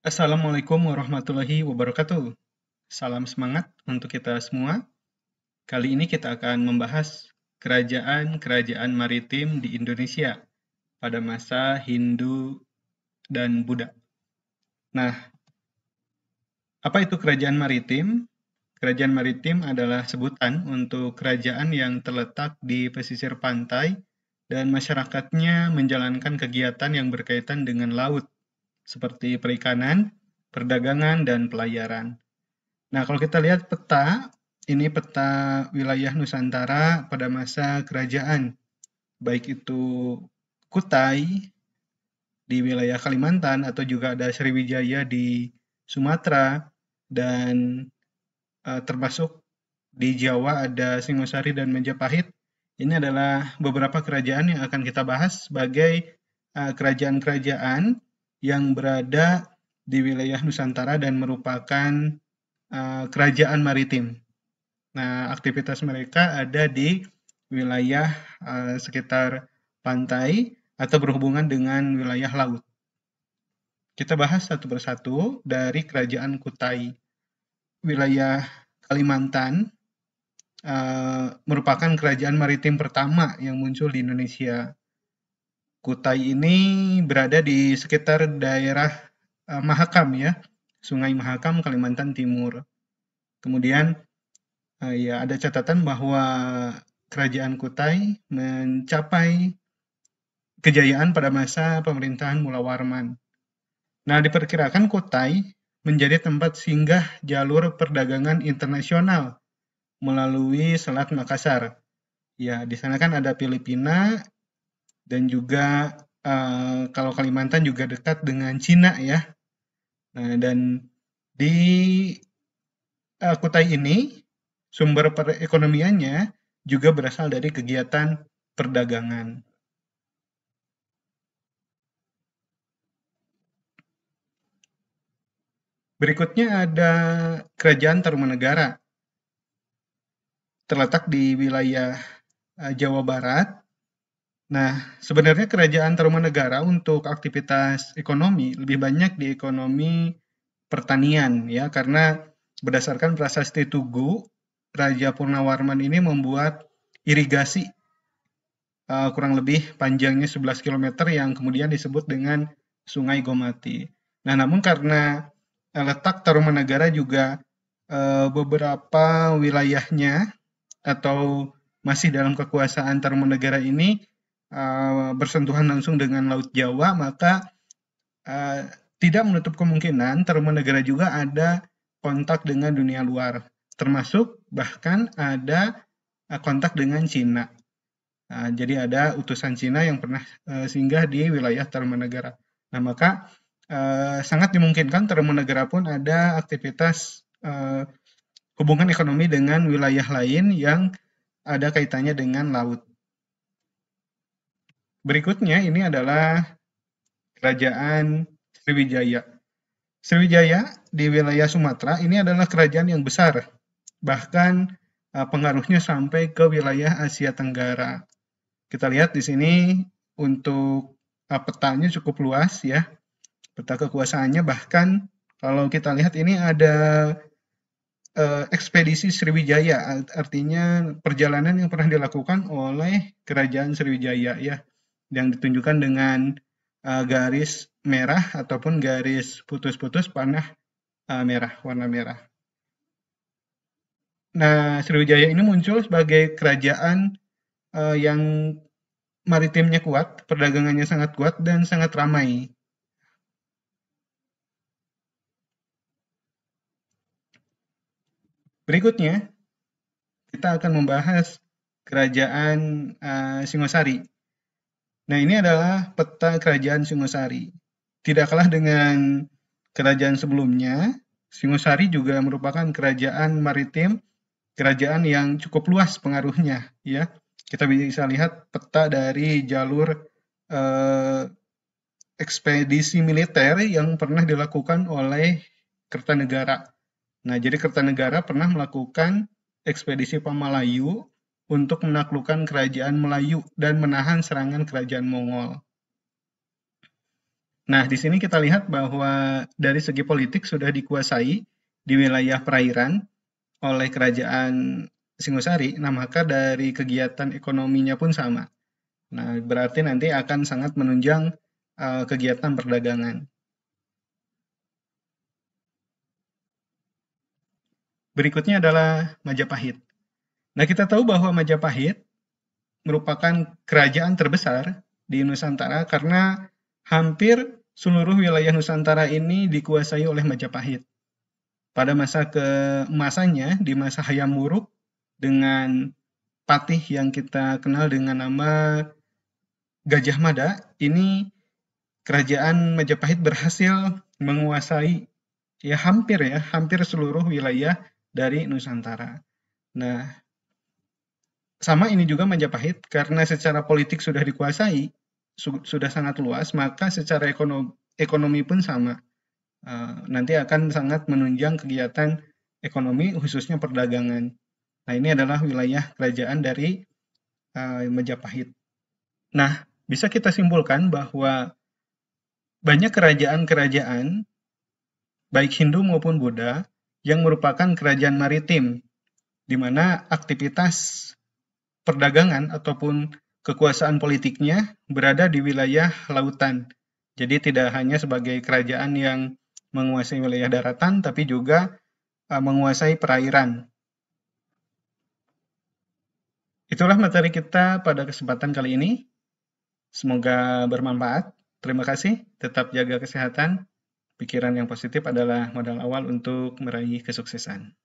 Assalamualaikum warahmatullahi wabarakatuh. Salam semangat untuk kita semua. Kali ini kita akan membahas kerajaan-kerajaan maritim di Indonesia pada masa Hindu dan Buddha. Nah, apa itu kerajaan maritim? Kerajaan maritim adalah sebutan untuk kerajaan yang terletak di pesisir pantai dan masyarakatnya menjalankan kegiatan yang berkaitan dengan laut, seperti perikanan, perdagangan, dan pelayaran. Nah, kalau kita lihat peta, ini peta wilayah Nusantara pada masa kerajaan, baik itu Kutai di wilayah Kalimantan atau juga ada Sriwijaya di Sumatera dan termasuk di Jawa ada Singosari dan Majapahit. Ini adalah beberapa kerajaan yang akan kita bahas sebagai kerajaan-kerajaan yang berada di wilayah Nusantara dan merupakan kerajaan maritim. Nah, aktivitas mereka ada di wilayah sekitar pantai atau berhubungan dengan wilayah laut. Kita bahas satu persatu dari Kerajaan Kutai. Wilayah Kalimantan merupakan kerajaan maritim pertama yang muncul di Indonesia. Kutai ini berada di sekitar daerah Mahakam ya, Sungai Mahakam, Kalimantan Timur. Kemudian ya ada catatan bahwa Kerajaan Kutai mencapai kejayaan pada masa pemerintahan Mula Warman. Nah, diperkirakan Kutai menjadi tempat singgah jalur perdagangan internasional melalui Selat Makassar. Ya, di sana kan ada Filipina dan juga kalau Kalimantan juga dekat dengan Cina ya. Nah, dan di Kutai ini sumber perekonomiannya juga berasal dari kegiatan perdagangan. Berikutnya ada Kerajaan Tarumanegara, terletak di wilayah Jawa Barat. Nah, sebenarnya Kerajaan Tarumanegara untuk aktivitas ekonomi lebih banyak di ekonomi pertanian ya, karena berdasarkan Prasasti Tugu, Raja Purnawarman ini membuat irigasi kurang lebih panjangnya 11 km yang kemudian disebut dengan Sungai Gomati. Nah, namun karena letak Tarumanegara juga beberapa wilayahnya atau masih dalam kekuasaan Tarumanegara ini bersentuhan langsung dengan Laut Jawa, maka tidak menutup kemungkinan Tarumanegara juga ada kontak dengan dunia luar, termasuk bahkan ada kontak dengan Cina. Jadi ada utusan Cina yang pernah singgah di wilayah Tarumanegara. Nah, maka sangat dimungkinkan Tarumanegara pun ada aktivitas hubungan ekonomi dengan wilayah lain yang ada kaitannya dengan laut. Berikutnya ini adalah Kerajaan Sriwijaya. Sriwijaya di wilayah Sumatera ini adalah kerajaan yang besar, bahkan pengaruhnya sampai ke wilayah Asia Tenggara. Kita lihat di sini untuk petanya cukup luas ya, peta kekuasaannya, bahkan kalau kita lihat ini ada ekspedisi Sriwijaya, artinya perjalanan yang pernah dilakukan oleh Kerajaan Sriwijaya ya, yang ditunjukkan dengan garis merah ataupun garis putus-putus panah merah, warna merah. Nah, Sriwijaya ini muncul sebagai kerajaan yang maritimnya kuat, perdagangannya sangat kuat dan sangat ramai. Berikutnya, kita akan membahas Kerajaan Singosari. Nah, ini adalah peta Kerajaan Singosari. Tidak kalah dengan kerajaan sebelumnya, Singosari juga merupakan kerajaan maritim, kerajaan yang cukup luas pengaruhnya, ya. Kita bisa lihat peta dari jalur ekspedisi militer yang pernah dilakukan oleh Kertanegara. Nah, jadi Kertanegara pernah melakukan ekspedisi Pamalayu untuk menaklukkan kerajaan Melayu dan menahan serangan kerajaan Mongol. Nah, di sini kita lihat bahwa dari segi politik sudah dikuasai di wilayah perairan oleh kerajaan Singosari, nah maka dari kegiatan ekonominya pun sama. Nah, berarti nanti akan sangat menunjang kegiatan perdagangan. Berikutnya adalah Majapahit. Nah, kita tahu bahwa Majapahit merupakan kerajaan terbesar di Nusantara karena hampir seluruh wilayah Nusantara ini dikuasai oleh Majapahit. Pada masa keemasannya, di masa Hayam Wuruk, dengan patih yang kita kenal dengan nama Gajah Mada, ini kerajaan Majapahit berhasil menguasai hampir seluruh wilayah dari Nusantara. Nah, sama ini juga Majapahit, karena secara politik sudah dikuasai, sudah sangat luas, maka secara ekonomi pun sama. Nanti akan sangat menunjang kegiatan ekonomi, khususnya perdagangan. Nah, ini adalah wilayah kerajaan dari Majapahit. Nah, bisa kita simpulkan bahwa banyak kerajaan-kerajaan, baik Hindu maupun Buddha, yang merupakan kerajaan maritim, di mana aktivitas perdagangan ataupun kekuasaan politiknya berada di wilayah lautan. Jadi tidak hanya sebagai kerajaan yang menguasai wilayah daratan, tapi juga menguasai perairan. Itulah materi kita pada kesempatan kali ini. Semoga bermanfaat. Terima kasih. Tetap jaga kesehatan. Pikiran yang positif adalah modal awal untuk meraih kesuksesan.